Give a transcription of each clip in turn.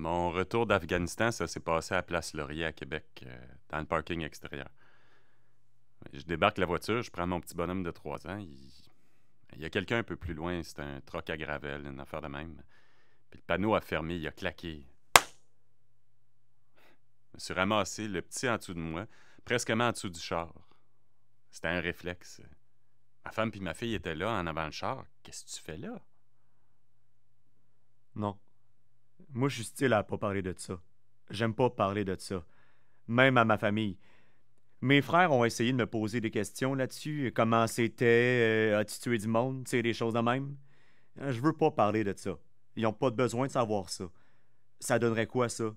Mon retour d'Afghanistan, ça s'est passé à Place Laurier à Québec, dans le parking extérieur. Je débarque la voiture, je prends mon petit bonhomme de 3 ans. Il y a quelqu'un un peu plus loin, c'est un troc à gravel, une affaire de même. Puis le panneau a fermé, il a claqué. Je me suis ramassé, le petit en dessous de moi, presque en dessous du char. C'était un réflexe. Ma femme puis ma fille étaient là, en avant le char. Qu'est-ce que tu fais là? Non. Moi, je suis style à pas parler de ça. J'aime pas parler de ça. Même à ma famille. Mes frères ont essayé de me poser des questions là-dessus. Comment c'était, as-tu tué du monde, tu sais, des choses de même. Je veux pas parler de ça. Ils ont pas besoin de savoir ça. Ça donnerait quoi, ça?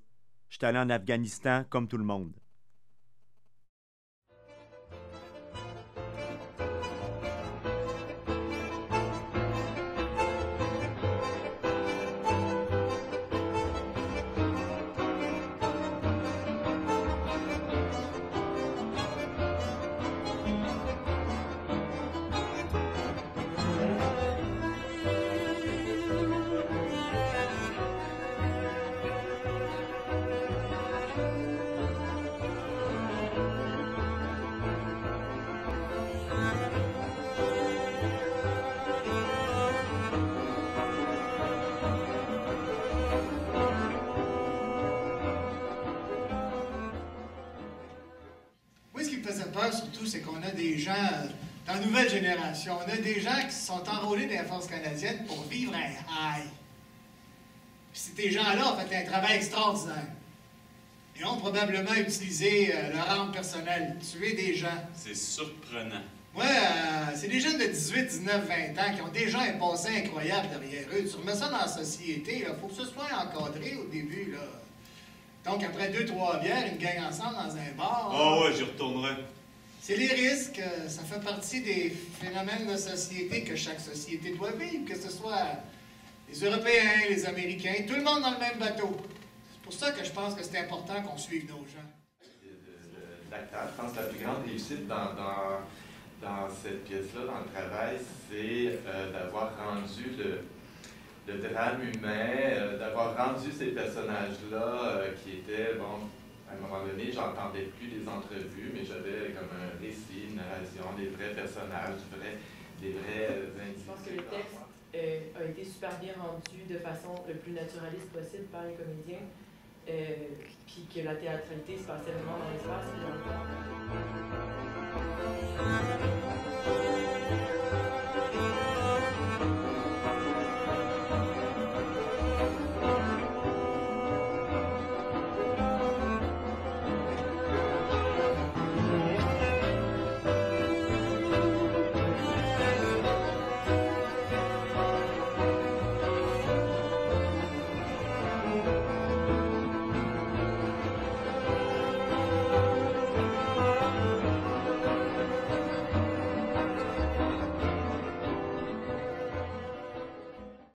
J'étais allé en Afghanistan comme tout le monde. Moi, ce qui me faisait peur, surtout, c'est qu'on a des gens, dans la nouvelle génération, on a des gens qui se sont enrôlés dans la force canadienne pour vivre un high. Puis ces gens-là ont fait un travail extraordinaire. Ils ont probablement utilisé leur arme personnelle, tué des gens. C'est surprenant. Ouais, c'est des jeunes de 18, 19, 20 ans qui ont déjà un passé incroyable derrière eux. Tu remets ça dans la société, il faut que ce soit encadré au début, là. Donc, après 2-3 bières, une gang ensemble dans un bar. Oh ouais, j'y retournerai. C'est les risques, ça fait partie des phénomènes de société que chaque société doit vivre, que ce soit les Européens, les Américains, tout le monde dans le même bateau. C'est pour ça que je pense que c'est important qu'on suive nos gens. L'acteur, je pense que la plus grande réussite dans cette pièce-là, dans le travail, c'est d'avoir rendu le drame humain, d'avoir rendu ces personnages-là qui étaient, bon, à un moment donné, j'entendais plus les entrevues, mais j'avais comme un récit, une narration, des vrais personnages, des vrais individus. Je pense que le texte a été super bien rendu de façon le plus naturaliste possible par les comédiens, puis que la théâtralité se passait vraiment dans l'espace et dans le temps.